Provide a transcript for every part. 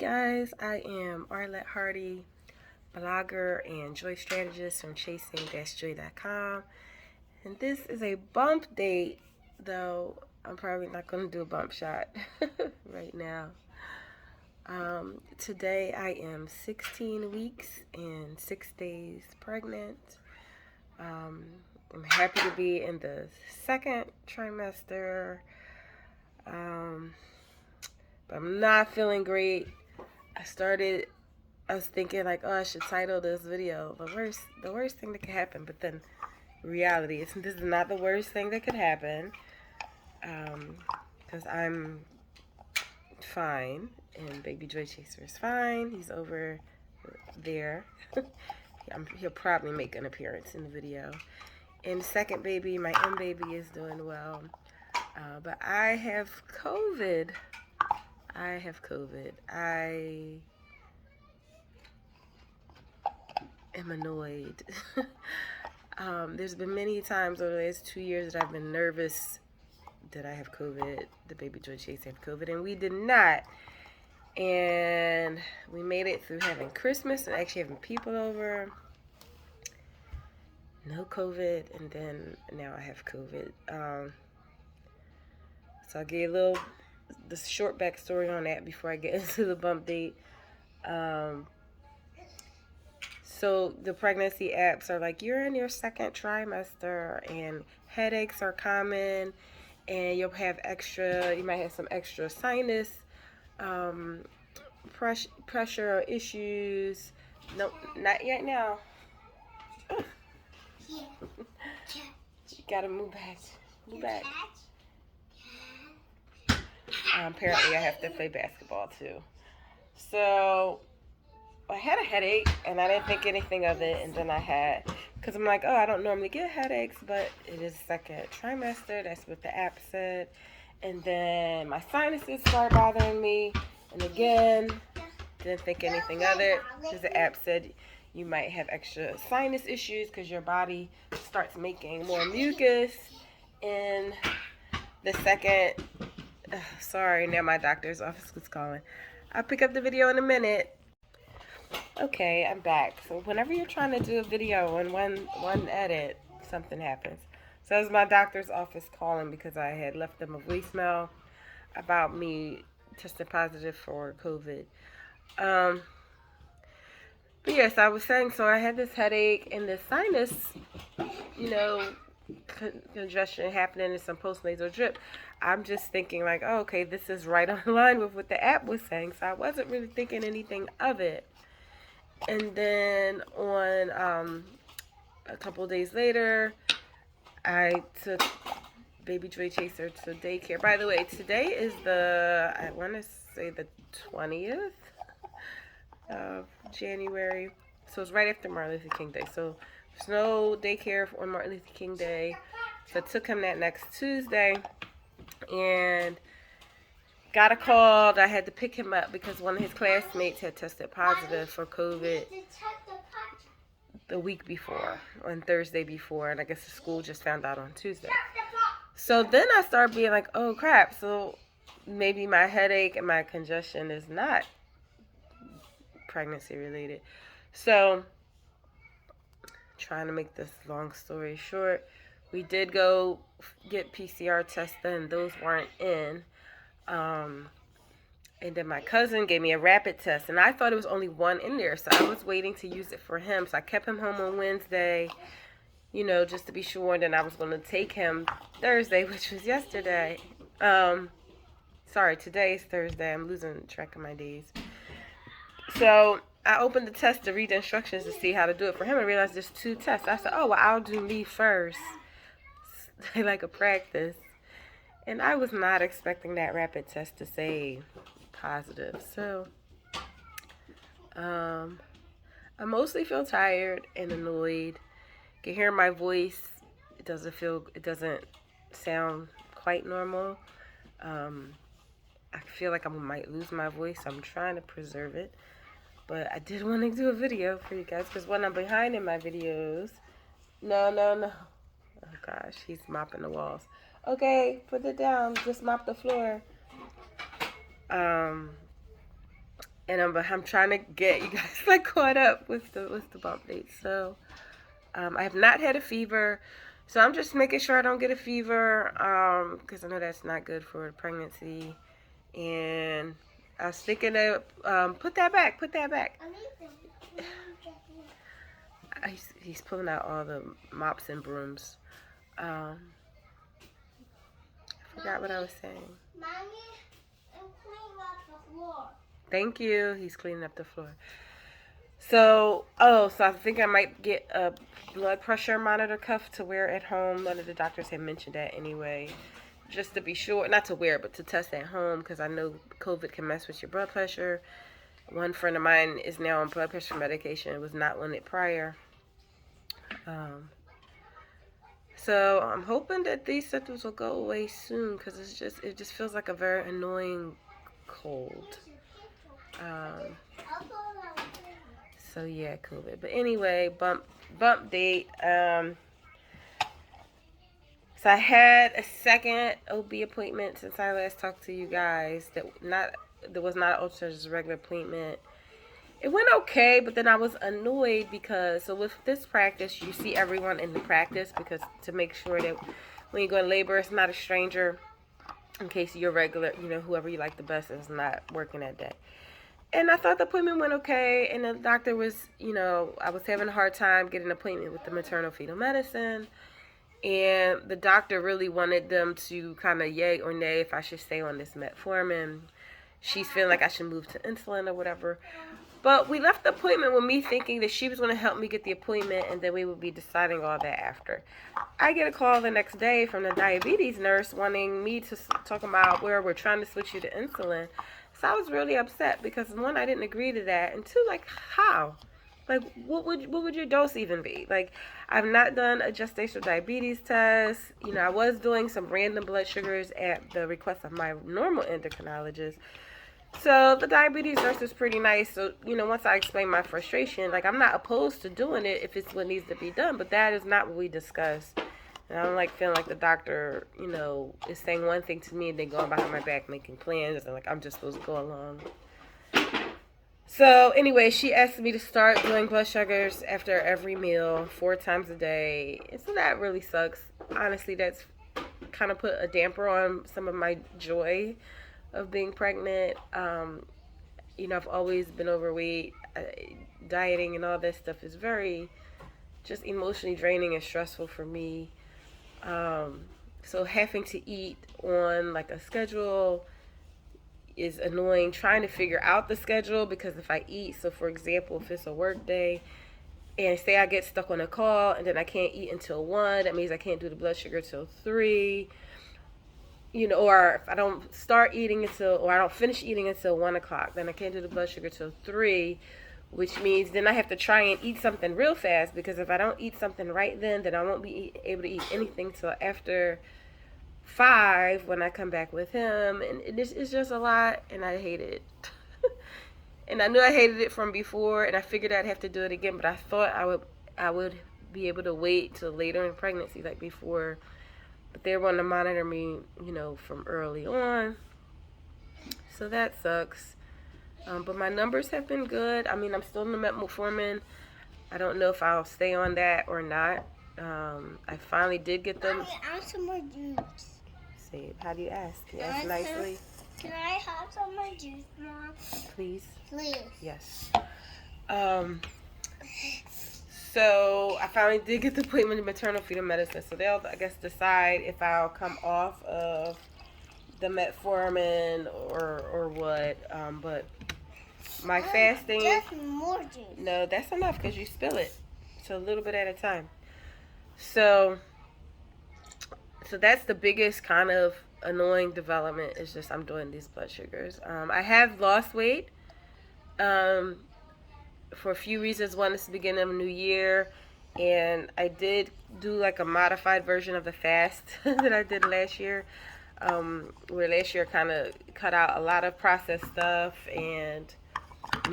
guys, I am ARHartie, blogger and joy strategist from chasing-joy.com, and this is a bump date, though I'm probably not going to do a bump shot right now. Today I am 16 weeks and 6 days pregnant. I'm happy to be in the second trimester. But I'm not feeling great. I was thinking like, oh, I should title this video the worst thing that could happen. But then reality is this is not the worst thing that could happen. Because I'm fine and baby Joy Chaser is fine. He's over there. He'll probably make an appearance in the video. And the second baby, my M baby, is doing well. But I have COVID. I am annoyed. There's been many times over the last 2 years that I've been nervous that I have COVID, the baby Joy Chase have COVID, and we did not. And we made it through having Christmas and actually having people over. No COVID, and then now I have COVID. So I'll give you the short backstory on that before I get into the bump date. So the pregnancy apps are like, you're in your second trimester and headaches are common and you might have some extra sinus pressure or issues. Nope, not yet now. You gotta move back. Apparently I have to play basketball too. So I had a headache and I didn't think anything of it, and then because I'm like, oh, I don't normally get headaches, but it is second trimester, that's what the app said. And then my sinuses started bothering me, and again, didn't think anything of it, because the app said you might have extra sinus issues because your body starts making more mucus in the second. Sorry, now my doctor's office was calling. I'll pick up the video in a minute. Okay, I'm back. So whenever you're trying to do a video in one edit, something happens. So that was my doctor's office calling because I had left them a voicemail about me testing positive for COVID. But yes, I was saying, so I had this headache and this sinus, congestion happening and some postnasal drip. I'm just thinking like, oh, okay, this is right on line with what the app was saying. So I wasn't really thinking anything of it. And then on a couple of days later, I took baby Joy Chaser to daycare. By the way, today is I want to say the 20th of January. So it's right after Martin Luther King Day. So there's no daycare on Martin Luther King Day. So I took him that next Tuesday and got a call. I had to pick him up because one of his classmates had tested positive for COVID the week before, on Thursday before, and I guess the school just found out on Tuesday. So then I started being like, oh crap, so maybe my headache and my congestion is not pregnancy related. So trying to make this long story short, we did go get PCR tests and those weren't in. And then my cousin gave me a rapid test, and I thought it was only one in there, so I was waiting to use it for him. So I kept him home on Wednesday, just to be sure, and then I was going to take him Thursday, which was yesterday. Sorry, today is Thursday. I'm losing track of my days. So I opened the test to read the instructions to see how to do it for him, and realized there's 2 tests. I said, oh, well, I'll do me first, like a practice. And I was not expecting that rapid test to say positive. So I mostly feel tired and annoyed. You can hear my voice. It doesn't sound quite normal. I feel like I might lose my voice. I'm trying to preserve it. But I did want to do a video for you guys because when I'm behind in my videos, no. Oh gosh, he's mopping the walls. Okay, put it down. Just mop the floor. And I'm trying to get you guys like caught up with the bump dates. So I have not had a fever, so I'm just making sure I don't get a fever, because I know that's not good for pregnancy. And I was thinking of put that back. He's pulling out all the mops and brooms. I forgot what I was saying. Mommy, I'm cleaning up the floor. Thank you. He's cleaning up the floor. So I think I might get a blood pressure monitor cuff to wear at home. One of the doctors had mentioned that anyway, just to be sure, not to wear, but to test at home, because I know COVID can mess with your blood pressure. One friend of mine is now on blood pressure medication. It was not on it prior. So I'm hoping that these symptoms will go away soon, because it just feels like a very annoying cold. So yeah, COVID. But anyway, bump date. So I had a second OB appointment since I last talked to you guys. There was not an ultrasound, just a regular appointment. It went okay, but then I was annoyed because, so with this practice, you see everyone in the practice, because to make sure that when you go in labor, it's not a stranger, in case your regular, whoever you like the best is not working that day. And I thought the appointment went okay, and the doctor was, I was having a hard time getting an appointment with the maternal fetal medicine, and the doctor really wanted them to kind of yay or nay if I should stay on this metformin. She's feeling like I should move to insulin or whatever. But we left the appointment with me thinking that she was going to help me get the appointment, and then we would be deciding all that after. I get a call the next day from the diabetes nurse wanting me to talk about where we're trying to switch you to insulin. So I was really upset because, one, I didn't agree to that, and two, like, how? Like, what would your dose even be? Like, I've not done a gestational diabetes test. I was doing some random blood sugars at the request of my normal endocrinologist. So the diabetes nurse is pretty nice. So, once I explain my frustration, like, I'm not opposed to doing it if it's what needs to be done, but that is not what we discussed. And I don't like feeling like the doctor, is saying one thing to me and then going behind my back making plans, and like I'm just supposed to go along. So anyway, she asked me to start doing blood sugars after every meal 4 times a day. And so that really sucks. Honestly, that's kind of put a damper on some of my joy of being pregnant. I've always been overweight. Dieting and all that stuff is very just emotionally draining and stressful for me. So having to eat on like a schedule is annoying. Trying to figure out the schedule, because if I eat, so for example, if it's a work day and say I get stuck on a call and then I can't eat until 1, that means I can't do the blood sugar till 3. Or if I don't start eating or I don't finish eating until 1 o'clock, then I can't do the blood sugar till 3, which means then I have to try and eat something real fast, because if I don't eat something right then I won't be able to eat anything till after 5 when I come back with him. And it's just a lot, and I hate it. And I knew I hated it from before, and I figured I'd have to do it again, but I thought I would be able to wait till later in pregnancy, like before. But they want to monitor me, from early on. So that sucks. But my numbers have been good. I mean, I'm still on the metformin. I don't know if I'll stay on that or not. I finally did get them. I want some more juice. See, how do you ask? You ask nicely. Can I have some more juice, Mom? Please? Please. Yes. So I finally did get the appointment in maternal fetal medicine. So they'll, I guess, decide if I'll come off of the metformin or what. But my fasting. Just more juice. No, that's enough because you spill it. So a little bit at a time. So that's the biggest kind of annoying development, is just I'm doing these blood sugars. I have lost weight for a few reasons. One is the beginning of a new year, and I did do like a modified version of the fast that I did last year, where last year kind of cut out a lot of processed stuff and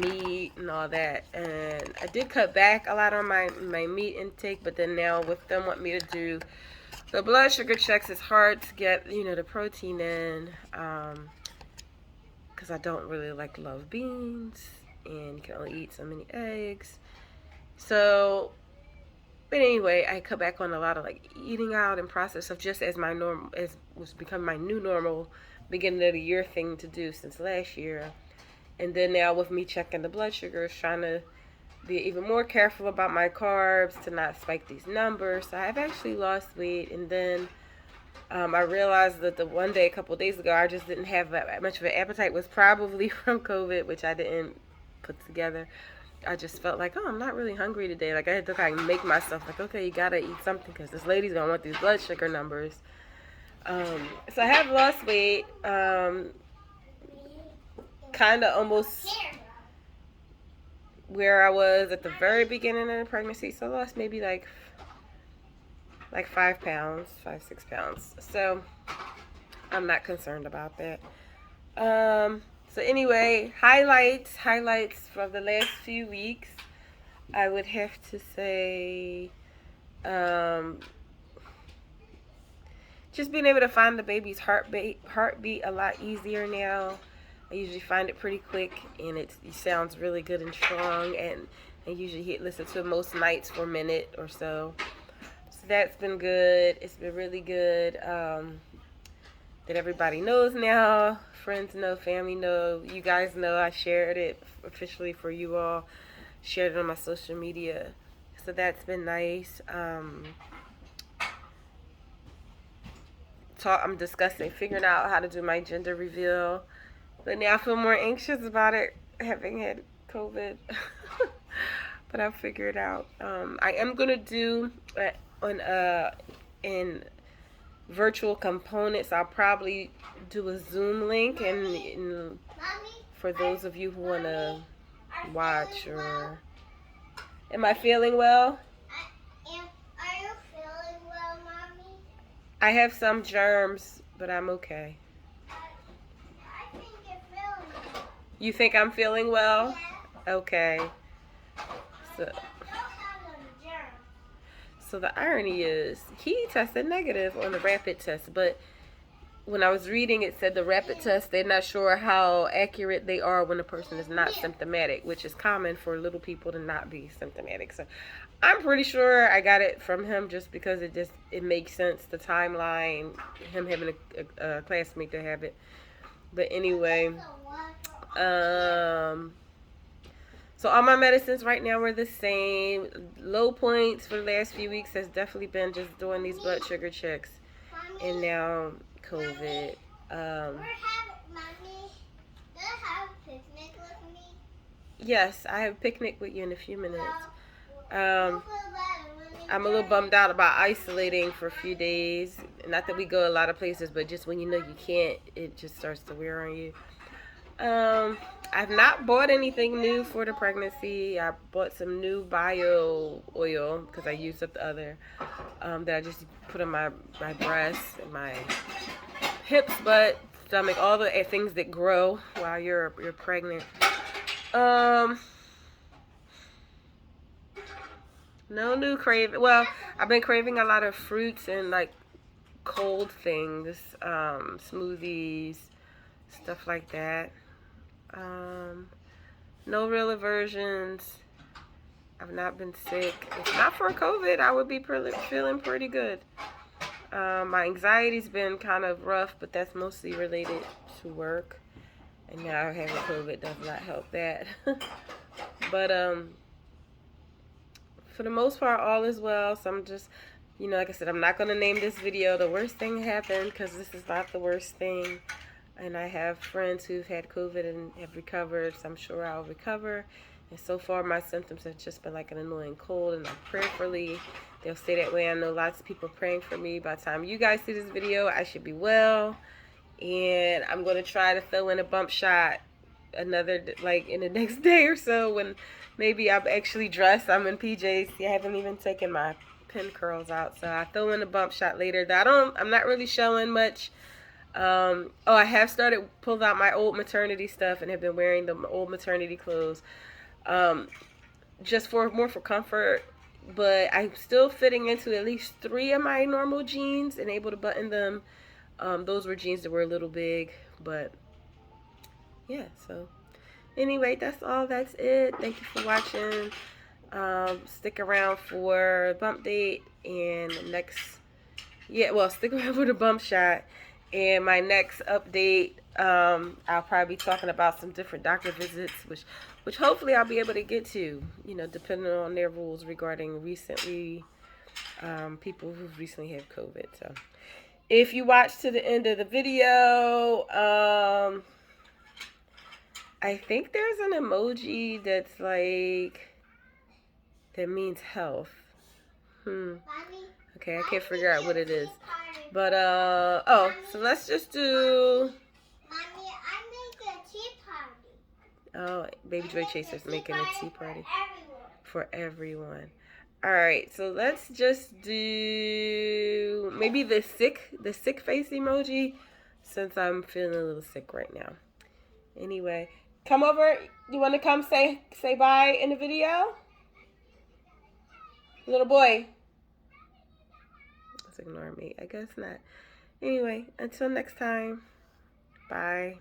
meat and all that, and I did cut back a lot on my meat intake, but then now with them wanting me to do the blood sugar checks, it's hard to get the protein in, because because I don't really love beans, and you can only eat so many eggs. So, but anyway, I cut back on a lot of eating out and processed stuff, just as my normal, as was becoming my new normal beginning of the year thing to do since last year. And then now with me checking the blood sugars, trying to be even more careful about my carbs to not spike these numbers. So I've actually lost weight, and then I realized that the one day a couple of days ago I just didn't have that much of an appetite was probably from COVID, which I didn't put together. I just felt like, oh, I'm not really hungry today. I had to make myself okay, you gotta eat something because this lady's gonna want these blood sugar numbers. So I have lost weight. Kind of almost where I was at the very beginning of the pregnancy. So I lost maybe like 5 pounds, 6 pounds. So I'm not concerned about that. So anyway, highlights from the last few weeks. I would have to say, just being able to find the baby's heartbeat a lot easier now. I usually find it pretty quick, and it sounds really good and strong, and I usually listen to it most nights for a minute or so. So that's been good. It's been really good. That everybody knows now. Friends know, family know. You guys know I shared it officially for you all. Shared it on my social media. So that's been nice. I'm discussing, figuring out how to do my gender reveal. But now I feel more anxious about it, having had COVID. But I'll figure it out. I am going to do in virtual components. I'll probably do a Zoom link, and for those of you who want to watch, or am I feeling well? Are you feeling well, Mommy? I have some germs, but I'm okay. I think you're feeling well. You think I'm feeling well? Yeah. Okay. So, I don't have no germs. so the irony is, he tested negative on the rapid test, but when I was reading, it said the rapid test, they're not sure how accurate they are when a person is not symptomatic, which is common for little people to not be symptomatic. So I'm pretty sure I got it from him, just because it makes sense, the timeline, him having a classmate to have it. But anyway, so all my medicines right now are the same. Low points for the last few weeks has definitely been just doing these blood sugar checks, and now COVID. Mommy, do you have a picnic with me? Yes, I have a picnic with you in a few minutes. Well, I'm a little bummed out about isolating for a few days. Not that we go a lot of places, but just when you know you can't, it just starts to wear on you. I've not bought anything new for the pregnancy. I bought some new bio oil because I used up the other that I just put on my breasts and my hips, butt, stomach, all the things that grow while you're pregnant. No new craving. Well, I've been craving a lot of fruits and cold things, smoothies, stuff like that. No real aversions. I've not been sick. If not for COVID, I would be feeling pretty good. My anxiety's been kind of rough, but that's mostly related to work. And now having COVID does not help that. But for the most part, all is well. So I'm just, like I said, I'm not going to name this video The Worst Thing Happened, because this is not the worst thing. And I have friends who've had COVID and have recovered, so I'm sure I'll recover. And so far, my symptoms have just been like an annoying cold, and I'm prayerfully, they'll stay that way. I know lots of people praying for me. By the time you guys see this video, I should be well. And I'm going to try to throw in a bump shot in the next day or so, when maybe I'm actually dressed. I'm in PJs. I haven't even taken my pin curls out, so I throw in a bump shot later. I'm not really showing much. I have pulled out my old maternity stuff and have been wearing the old maternity clothes, just more for comfort, but I'm still fitting into at least 3 of my normal jeans and able to button them. Those were jeans that were a little big, but yeah, so anyway, that's all. That's it. Thank you for watching. Stick around for bump date and the next. Yeah, well, stick around for the bump shot and my next update. I'll probably be talking about some different doctor visits, which hopefully I'll be able to get to. You know, depending on their rules regarding recently people who've recently had COVID. So, if you watch to the end of the video, I think there's an emoji that's like that means health. Mommy, Okay, I can't figure out what it is. But oh, so let's just do. Mommy, I make a tea party. Oh, Baby Joy Chaser's making a tea party For everyone. for everyone. All right, so let's just do maybe the sick face emoji, since I'm feeling a little sick right now. Anyway, come over. You want to come say bye in the video, little boy? Let's ignore me. I guess not. Anyway, until next time. Bye.